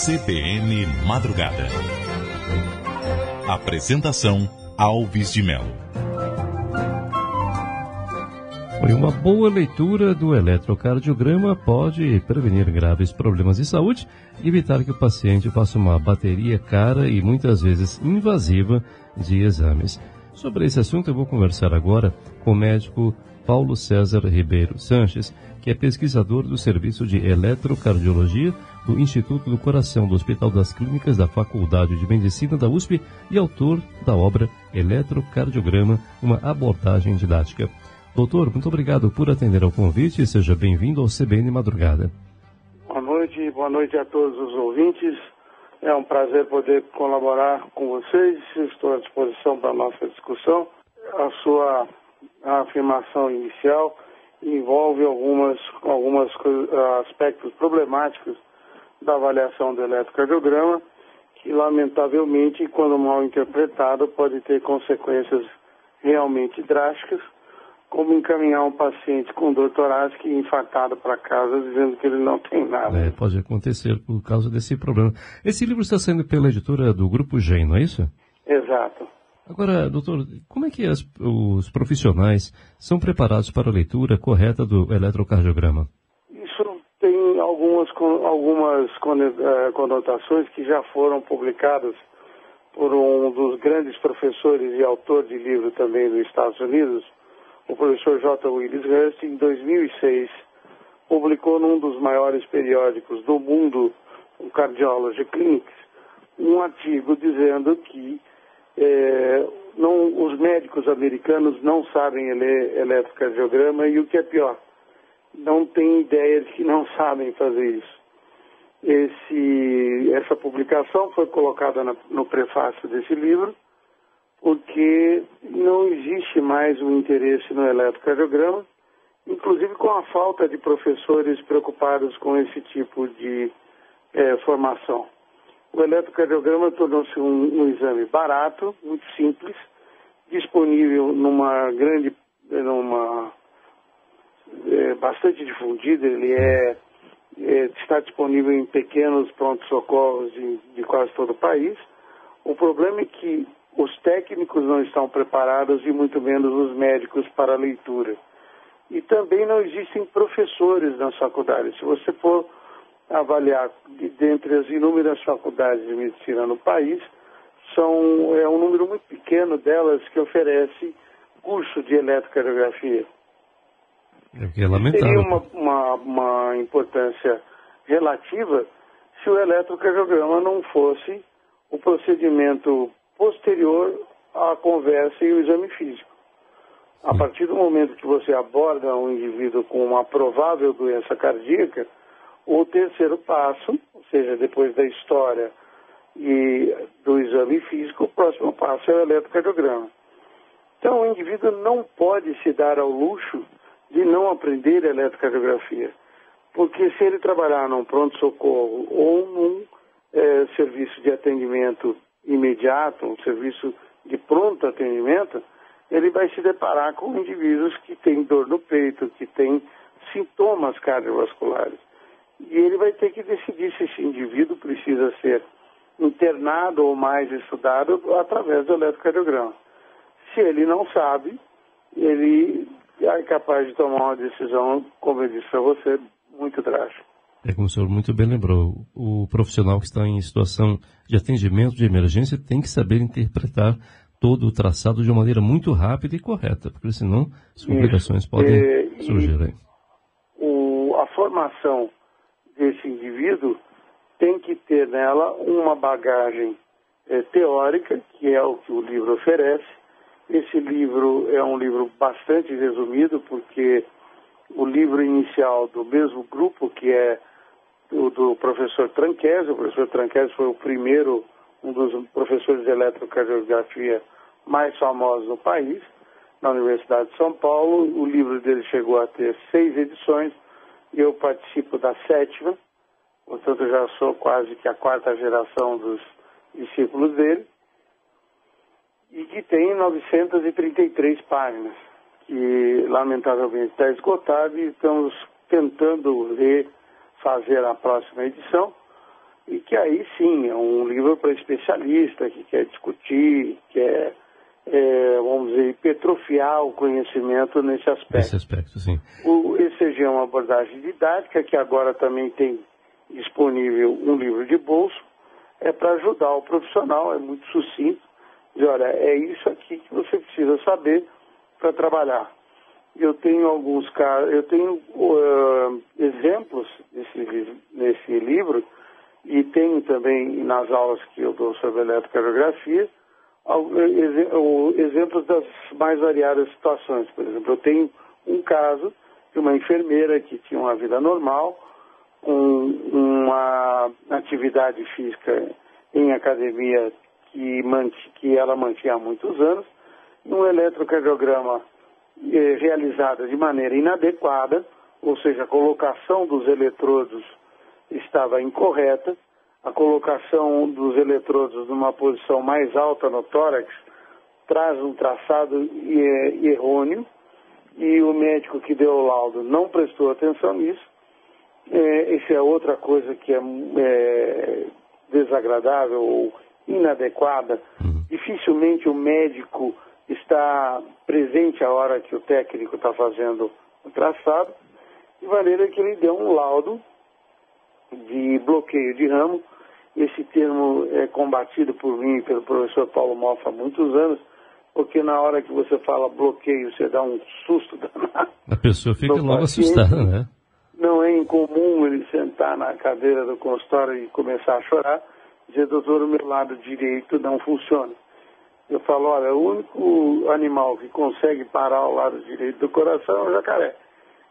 CBN Madrugada. Apresentação Alves de Melo. Uma boa leitura do eletrocardiograma pode prevenir graves problemas de saúde e evitar que o paciente faça uma bateria cara e muitas vezes invasiva de exames. Sobre esse assunto eu vou conversar agora com o médico Paulo César Ribeiro Sanches, que é pesquisador do Serviço de Eletrocardiologia do Instituto do Coração do Hospital das Clínicas da Faculdade de Medicina da USP e autor da obra Eletrocardiograma, uma abordagem didática. Doutor, muito obrigado por atender ao convite e seja bem-vindo ao CBN Madrugada. Boa noite a todos os ouvintes. É um prazer poder colaborar com vocês. Estou à disposição para a nossa discussão. A sua afirmação inicial envolve alguns aspectos problemáticos da avaliação do eletrocardiograma, que lamentavelmente, quando mal interpretado, pode ter consequências realmente drásticas, como encaminhar um paciente com dor torácica e infartado para casa, dizendo que ele não tem nada. Pode acontecer por causa desse problema. Esse livro está saindo pela editora do Grupo GEM, não é isso? Exato. Agora, doutor, como é que os profissionais são preparados para a leitura correta do eletrocardiograma? Isso tem algumas conotações que já foram publicadas por um dos grandes professores e autor de livro também dos Estados Unidos, o professor J. Willis Hurst, em 2006, publicou num dos maiores periódicos do mundo, o Cardiology Clinics, um artigo dizendo que os médicos americanos não sabem ler eletrocardiograma e, o que é pior, não têm ideia de que não sabem fazer isso. Essa publicação foi colocada no prefácio desse livro, porque não existe mais o interesse no eletrocardiograma, inclusive com a falta de professores preocupados com esse tipo de formação. O eletrocardiograma tornou-se um exame barato, muito simples, disponível bastante difundido. Ele está disponível em pequenos prontos-socorros de quase todo o país. O problema é que os técnicos não estão preparados e muito menos os médicos para a leitura. E também não existem professores nas faculdades. Se você for avaliar dentre as inúmeras faculdades de medicina no país, é um número muito pequeno delas que oferece curso de eletrocardiografia. É lamentável. Teria uma importância relativa se o eletrocardiograma não fosse o procedimento posterior à conversa e o exame físico. A partir do momento que você aborda um indivíduo com uma provável doença cardíaca, o terceiro passo, ou seja, depois da história e do exame físico, o próximo passo é o eletrocardiograma. Então, o indivíduo não pode se dar ao luxo de não aprender eletrocardiografia, porque se ele trabalhar num pronto-socorro ou num serviço de atendimento imediato, um serviço de pronto atendimento, ele vai se deparar com indivíduos que têm dor no peito, que têm sintomas cardiovasculares. E ele vai ter que decidir se esse indivíduo precisa ser internado ou mais estudado através do eletrocardiograma. Se ele não sabe, ele é capaz de tomar uma decisão, como eu disse para você, muito drástica. Como o senhor muito bem lembrou, o profissional que está em situação de atendimento de emergência tem que saber interpretar todo o traçado de uma maneira muito rápida e correta, porque senão as complicações podem surgir. A formação desse indivíduo tem que ter nela uma bagagem teórica, que é o que o livro oferece. Esse livro é um livro bastante resumido, porque o livro inicial do mesmo grupo, que é do professor Tranquese, o professor Tranquese foi um dos professores de eletrocardiografia mais famosos no país, na Universidade de São Paulo. O livro dele chegou a ter 6 edições, e eu participo da 7ª, portanto eu já sou quase que a 4ª geração dos discípulos dele, e que tem 933 páginas, que lamentavelmente está esgotado, e estamos tentando fazer a próxima edição, e que aí sim é um livro para especialista que quer discutir, quer, vamos dizer, hipertrofiar o conhecimento nesse aspecto. Nesse aspecto, sim. O ECG é uma abordagem didática, que agora também tem disponível um livro de bolso, é para ajudar o profissional, é muito sucinto, dizer, olha, é isso aqui que você precisa saber para trabalhar. Eu tenho alguns casos, eu tenho exemplos nesse livro, e tenho também nas aulas que eu dou sobre eletrocardiografia, exemplos das mais variadas situações. Por exemplo, eu tenho um caso de uma enfermeira que tinha uma vida normal, com uma atividade física em academia que ela mantinha há muitos anos, um eletrocardiograma realizado de maneira inadequada, ou seja, a colocação dos eletrodos estava incorreta, a colocação dos eletrodos numa posição mais alta no tórax traz um traçado errôneo, e o médico que deu o laudo não prestou atenção nisso. Isso é outra coisa que é desagradável ou inadequada. Dificilmente o médico está presente a hora que o técnico está fazendo o traçado, de maneira que ele deu um laudo de bloqueio de ramo. Esse termo é combatido por mim e pelo professor Paulo Malfa há muitos anos, porque na hora que você fala bloqueio, você dá um susto danado. A pessoa fica logo assustada, né? Não é incomum ele sentar na cadeira do consultório e começar a chorar, dizer, doutor, o meu lado direito não funciona. Eu falo, olha, o único animal que consegue parar o lado direito do coração é o jacaré.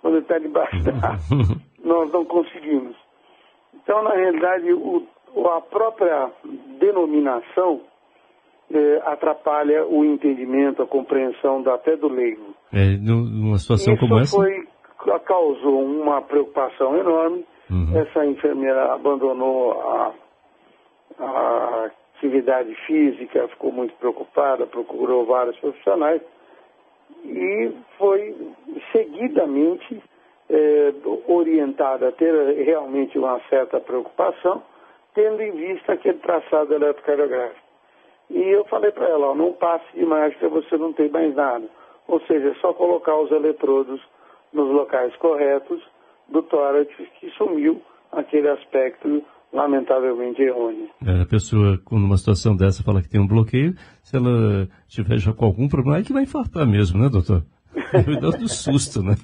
Quando ele está debaixo da água, nós não conseguimos. Então, na realidade, a própria denominação atrapalha o entendimento, a compreensão até do leigo. Numa situação como essa? Causou uma preocupação enorme. Essa enfermeira abandonou a atividade física, ficou muito preocupada, procurou vários profissionais e foi seguidamente orientada a ter realmente uma certa preocupação, tendo em vista aquele traçado eletrocardiográfico. E eu falei para ela, não passe de mágica, você não tem mais nada. Ou seja, é só colocar os eletrodos nos locais corretos do tórax, que sumiu aquele aspecto lamentavelmente errôneo. A pessoa, quando uma situação dessa, fala que tem um bloqueio, se ela tiver já com algum problema, é que vai infartar mesmo, né, doutor? Me dá um susto, né?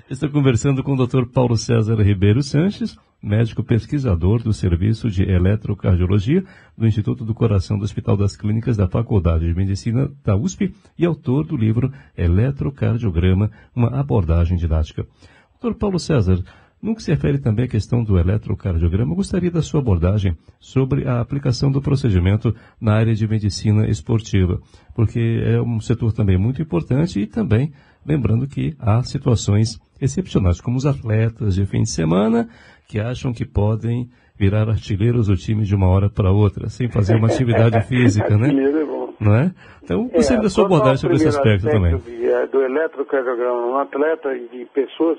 Estou conversando com o Dr. Paulo César Ribeiro Sanches, médico pesquisador do Serviço de Eletrocardiologia do Instituto do Coração do Hospital das Clínicas da Faculdade de Medicina da USP e autor do livro Eletrocardiograma, uma abordagem didática. Dr. Paulo César, no que se refere também à questão do eletrocardiograma, eu gostaria da sua abordagem sobre a aplicação do procedimento na área de medicina esportiva, porque é um setor também muito importante e também lembrando que há situações excepcionais, como os atletas de fim de semana que acham que podem virar artilheiros do time de uma hora para outra, sem fazer uma atividade física, né? Não é? Então, gostaria da sua abordagem sobre esse aspecto também. Do eletrocardiograma, um atleta e de pessoas,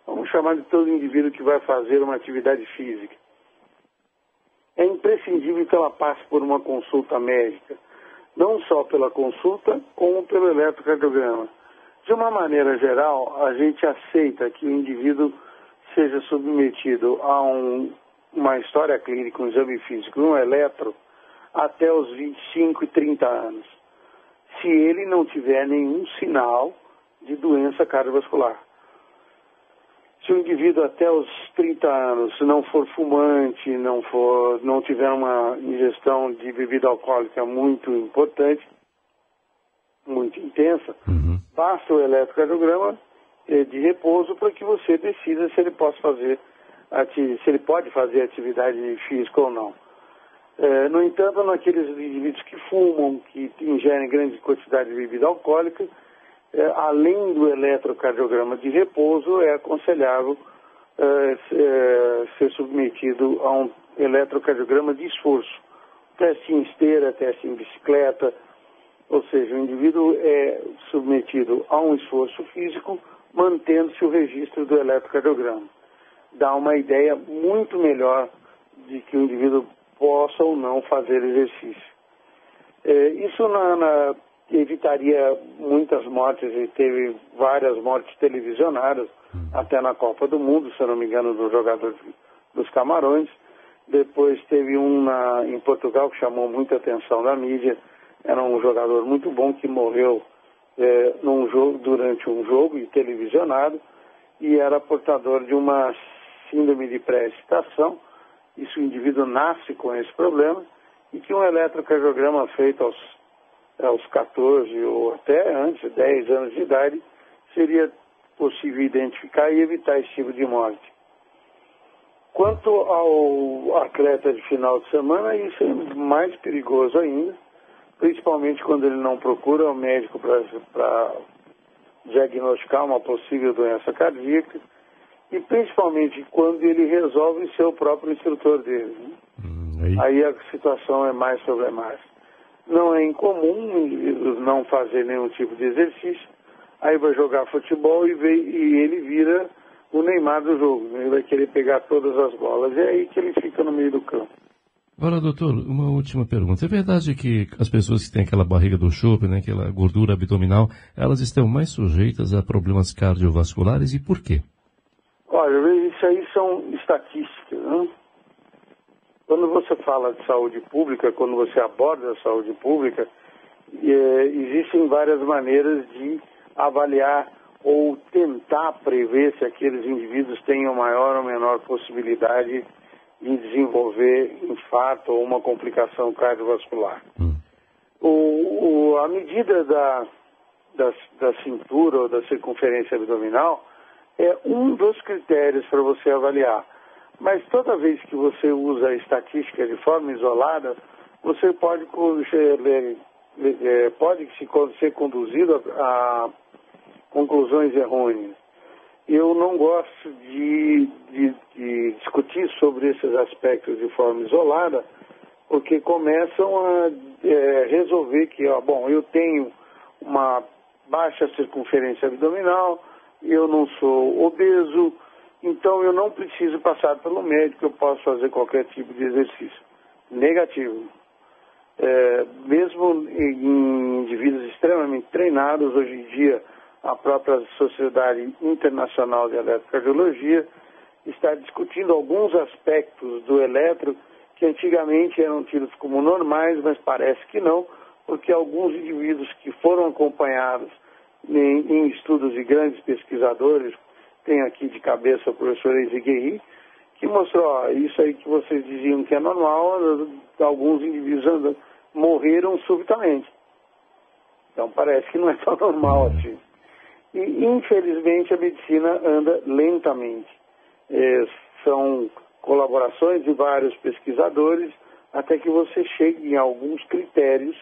vamos chamar de todo indivíduo que vai fazer uma atividade física. É imprescindível que ela passe por uma consulta médica, não só pela consulta, como pelo eletrocardiograma. De uma maneira geral, a gente aceita que o indivíduo seja submetido a uma história clínica, um exame físico, um eletro, até os 25 e 30 anos, se ele não tiver nenhum sinal de doença cardiovascular. Se o indivíduo até os 30 anos não for fumante, não tiver uma ingestão de bebida alcoólica muito importante, muito intensa, basta o eletrocardiograma de repouso para que você decida se ele pode fazer atividade física ou não. No entanto, naqueles indivíduos que fumam, que ingerem grande quantidade de bebida alcoólica, além do eletrocardiograma de repouso, é aconselhável ser submetido a um eletrocardiograma de esforço. Teste em esteira, teste em bicicleta, ou seja, o indivíduo é submetido a um esforço físico, mantendo-se o registro do eletrocardiograma. Dá uma ideia muito melhor de que o indivíduo possa ou não fazer exercício. Isso evitaria muitas mortes, e teve várias mortes televisionadas, até na Copa do Mundo, se eu não me engano, do jogador dos Camarões. Depois teve em Portugal que chamou muita atenção da mídia. Era um jogador muito bom que morreu durante um jogo e televisionado, e era portador de uma síndrome de pré-excitação. Isso, o indivíduo nasce com esse problema, e que um eletrocardiograma feito aos 14 ou até antes, 10 anos de idade, seria possível identificar e evitar esse tipo de morte. Quanto ao atleta de final de semana, isso é mais perigoso ainda, principalmente quando ele não procura o médico para diagnosticar uma possível doença cardíaca, e principalmente quando ele resolve ser o próprio instrutor dele. Aí a situação é mais problemática. Não é incomum indivíduos não fazer nenhum tipo de exercício, aí vai jogar futebol e ele vira o Neymar do jogo. Ele vai querer pegar todas as bolas, é aí que ele fica no meio do campo. Agora, doutor, uma última pergunta. É verdade que as pessoas que têm aquela barriga do chope, né, aquela gordura abdominal, elas estão mais sujeitas a problemas cardiovasculares, e por quê? Olha, isso aí são estatísticas, né? Quando você fala de saúde pública, quando você aborda a saúde pública, existem várias maneiras de avaliar ou tentar prever se aqueles indivíduos têm maior ou menor possibilidade de desenvolver infarto ou uma complicação cardiovascular. A medida da cintura ou da circunferência abdominal é um dos critérios para você avaliar. Mas toda vez que você usa a estatística de forma isolada, você pode ser conduzido a conclusões errôneas. Eu não gosto de discutir sobre esses aspectos de forma isolada, porque começam a resolver que, eu tenho uma baixa circunferência abdominal, eu não sou obeso, então eu não preciso passar pelo médico, eu posso fazer qualquer tipo de exercício. Negativo. Mesmo em indivíduos extremamente treinados, hoje em dia a própria Sociedade Internacional de Eletrocardiologia está discutindo alguns aspectos do eletro que antigamente eram tidos como normais, mas parece que não, porque alguns indivíduos que foram acompanhados em estudos de grandes pesquisadores, tem aqui de cabeça o professor Eziguieri, que mostrou, isso aí que vocês diziam que é normal, alguns indivíduos morreram subitamente. Então parece que não é tão normal assim. E infelizmente a medicina anda lentamente. São colaborações de vários pesquisadores até que você chegue em alguns critérios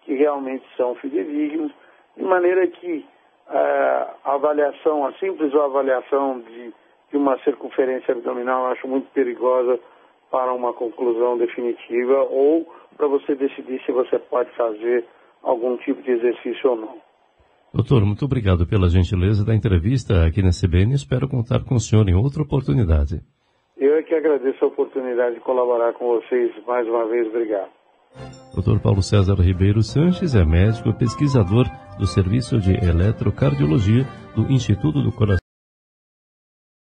que realmente são fidedignos, de maneira que a avaliação, a simples avaliação de uma circunferência abdominal eu acho muito perigosa para uma conclusão definitiva ou para você decidir se você pode fazer algum tipo de exercício ou não. Doutor, muito obrigado pela gentileza da entrevista aqui na CBN. Espero contar com o senhor em outra oportunidade. Eu é que agradeço a oportunidade de colaborar com vocês mais uma vez. Obrigado. Dr. Paulo César Ribeiro Sanches é médico e pesquisador do Serviço de Eletrocardiologia do Instituto do Coração.